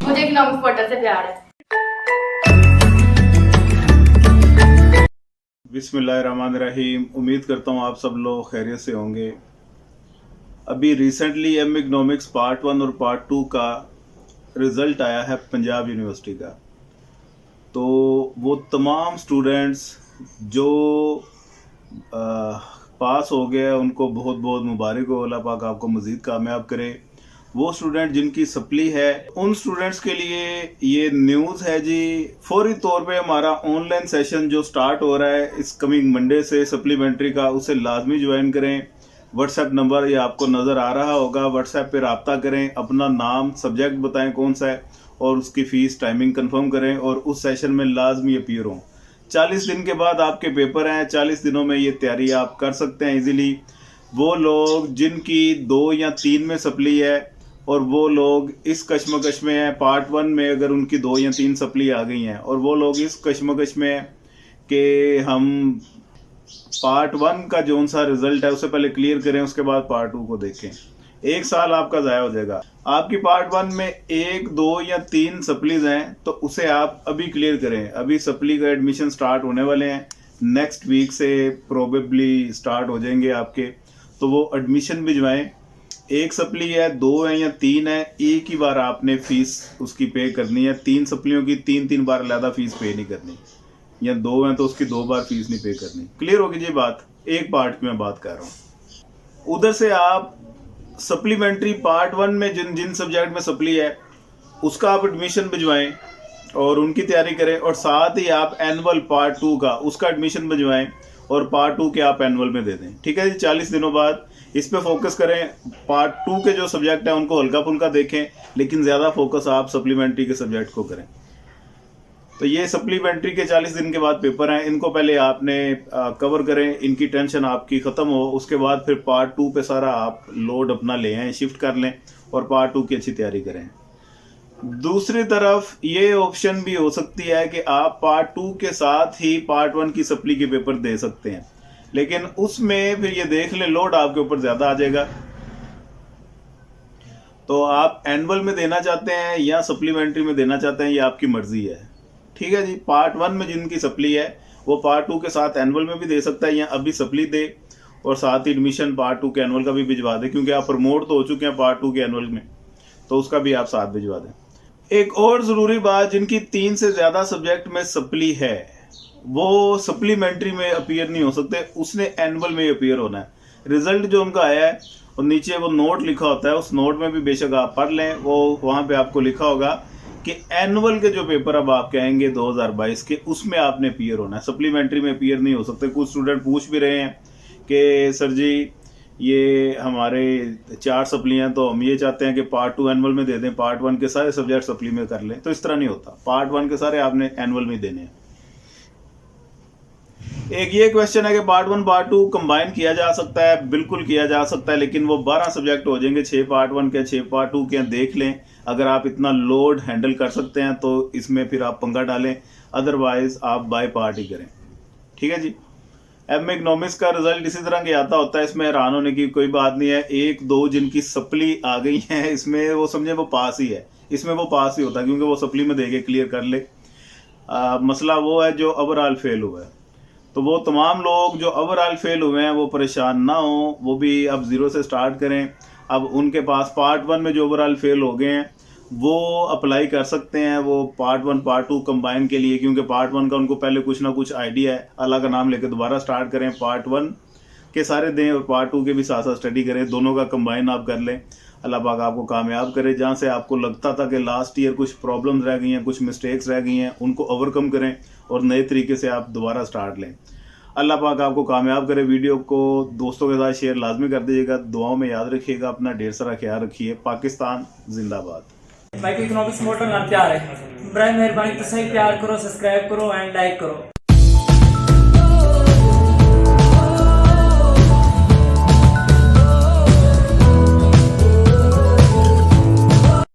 मुझे economics portal से प्यार है। बिस्मिल्लाहिर्रहमानिर्रहीम। उम्मीद करता हूँ आप सब लोग खैरियत से होंगे। अभी रिसेंटली एम इकोनॉमिक्स पार्ट 1 और पार्ट 2 का रिज़ल्ट आया है पंजाब यूनिवर्सिटी का। तो वो तमाम स्टूडेंट्स जो पास हो गए उनको बहुत बहुत मुबारक हो। अल्लाह पाक आपको मज़ीद कामयाब करे। वो स्टूडेंट जिनकी सप्ली है उन स्टूडेंट्स के लिए ये न्यूज़ है जी। फौरी तौर पे हमारा ऑनलाइन सेशन जो स्टार्ट हो रहा है इस कमिंग मंडे से सप्लीमेंट्री का, उसे लाजमी ज्वाइन करें। व्हाट्सएप नंबर ये आपको नज़र आ रहा होगा, व्हाट्सएप पे रब्ता करें, अपना नाम सब्जेक्ट बताएं कौन सा है और उसकी फ़ीस टाइमिंग कंफर्म करें और उस सेशन में लाजमी अपीयर हों। 40 दिन के बाद आपके पेपर हैं। 40 दिनों में ये तैयारी आप कर सकते हैं इजीली। वो लोग जिनकी 2 या 3 में सप्ली है और वो लोग इस कश्मकश में हैं, पार्ट 1 में अगर उनकी 2 या 3 सप्ली आ गई हैं और वो लोग इस कश्मकश में हैं कि हम पार्ट 1 का जो सा रिजल्ट है उससे पहले क्लियर करें, उसके बाद पार्ट 2 को देखें। 1 साल आपका ज़ाया हो जाएगा। आपकी पार्ट 1 में 1, 2 या 3 सप्लीज हैं तो उसे आप अभी क्लियर करें। अभी सप्ली का एडमिशन स्टार्ट होने वाले हैं, नेक्स्ट वीक से प्रोबेबली स्टार्ट हो जाएंगे आपके, तो वो एडमिशन भिजवाएं। 1 सप्ली है, 2 है या 3 है, एक ही बार आपने फीस उसकी पे करनी है। 3 सप्लियों की 3 बार अलहदा फीस पे नहीं करनी, या 2 हैं तो उसकी 2 बार फीस नहीं पे करनी। क्लियर होगी जी बात। एक पार्ट की मैं बात कर रहा हूँ। उधर से आप सप्लीमेंट्री पार्ट 1 में जिन जिन सब्जेक्ट में सप्ली है उसका आप एडमिशन भिजवाएं और उनकी तैयारी करें, और साथ ही आप एनुअल पार्ट 2 का उसका एडमिशन भिजवाएं और पार्ट 2 के आप एनुअल में दे दें। ठीक है जी। 40 दिनों बाद इस पे फोकस करें। पार्ट 2 के जो सब्जेक्ट है उनको हल्का फुल्का देखें, लेकिन ज़्यादा फोकस आप सप्लीमेंट्री के सब्जेक्ट को करें। तो ये सप्लीमेंट्री के 40 दिन के बाद पेपर हैं, इनको पहले आपने कवर करें, इनकी टेंशन आपकी ख़त्म हो। उसके बाद फिर पार्ट 2 पे सारा आप लोड अपना ले आएँ, शिफ्ट कर लें और पार्ट 2 की अच्छी तैयारी करें। दूसरी तरफ ये ऑप्शन भी हो सकती है कि आप पार्ट 2 के साथ ही पार्ट 1 की सप्ली के पेपर दे सकते हैं, लेकिन उसमें फिर ये देख लें लोड आपके ऊपर ज़्यादा आ जाएगा। तो आप एनुअल में देना चाहते हैं या सप्लीमेंट्री में देना चाहते हैं, ये आपकी मर्जी है। ठीक है जी। पार्ट 1 में जिनकी सप्ली है वो पार्ट 2 के साथ एनुअल में भी दे सकता है, या अभी सप्ली दे और साथ ही एडमिशन पार्ट 2 के एनुअल का भी भिजवा दे, क्योंकि आप प्रमोट तो हो चुके हैं पार्ट 2 के एनुअल में, तो उसका भी आप साथ भिजवा दें। एक और ज़रूरी बात, जिनकी 3 से ज़्यादा सब्जेक्ट में सप्ली है वो सप्लीमेंट्री में अपीयर नहीं हो सकते, उसने एनुअल में अपीयर होना है। रिजल्ट जो उनका आया है और नीचे वो नोट लिखा होता है, उस नोट में भी बेशक आप पढ़ लें, वो वहाँ पे आपको लिखा होगा कि एनुअल के जो पेपर अब आप कहेंगे 2022 के, उसमें आपने अपीयर होना है, सप्लीमेंट्री में अपीयर नहीं हो सकते। कुछ स्टूडेंट पूछ भी रहे हैं कि सर जी ये हमारे 4 सप्लियाँ, तो हम ये चाहते हैं कि पार्ट 2 एनुअल में दे दें, पार्ट 1 के सारे सब्जेक्ट सप्ली में कर लें। तो इस तरह नहीं होता, पार्ट 1 के सारे आपने एनुअल में देने हैं। एक ये क्वेश्चन है कि पार्ट 1 पार्ट 2 कंबाइन किया जा सकता है, बिल्कुल किया जा सकता है, लेकिन वो 12 सब्जेक्ट हो जाएंगे, 6 पार्ट 1 के 6 पार्ट 2 के। देख लें अगर आप इतना लोड हैंडल कर सकते हैं तो इसमें फिर आप पंगा डालें, अदरवाइज आप बाय पार्ट ही करें। ठीक है जी। एम इकोनॉमिक्स का रिजल्ट इसी तरह के आता होता है, इसमें हैरान होने की कोई बात नहीं है। 1, 2 जिनकी सप्ली आ गई है इसमें वो समझे वो पास ही है, इसमें वो पास ही होता है, क्योंकि वो सप्ली में देके क्लियर कर ले। मसला वो है जो ओवरऑल फेल हुआ है, तो वो तमाम लोग जो ओवरऑल फेल हुए हैं वो परेशान ना हो, वो भी अब ज़ीरो से स्टार्ट करें। अब उनके पास पार्ट 1 में जो ओवरऑल फेल हो गए हैं वो अप्लाई कर सकते हैं वो पार्ट 1 पार्ट 2 कंबाइन के लिए, क्योंकि पार्ट 1 का उनको पहले कुछ ना कुछ आइडिया है। अल्लाह का नाम लेकर दोबारा स्टार्ट करें, पार्ट 1 के सारे दें और पार्ट 2 के भी साथ साथ स्टडी करें, दोनों का कंबाइन आप कर लें। अल्लाह पाक आपको कामयाब करे। जहाँ से आपको लगता था कि लास्ट ईयर कुछ प्रॉब्लम्स रह गई हैं, कुछ मिस्टेक्स रह गई हैं, उनको ओवरकम करें और नए तरीके से आप दोबारा स्टार्ट लें। अल्लाह पाक आपको कामयाब करे। वीडियो को दोस्तों के साथ शेयर लाजमी कर दीजिएगा, दुआओं में याद रखिएगा, अपना ढेर सारा ख्याल रखिए। पाकिस्तान जिंदाबाद। भाई को इकोनॉमिक्स मोटर नाल प्यार है, बड़ा मेहरबानी तुसां प्यार करो, सब्सक्राइब करो एंड लाइक करो।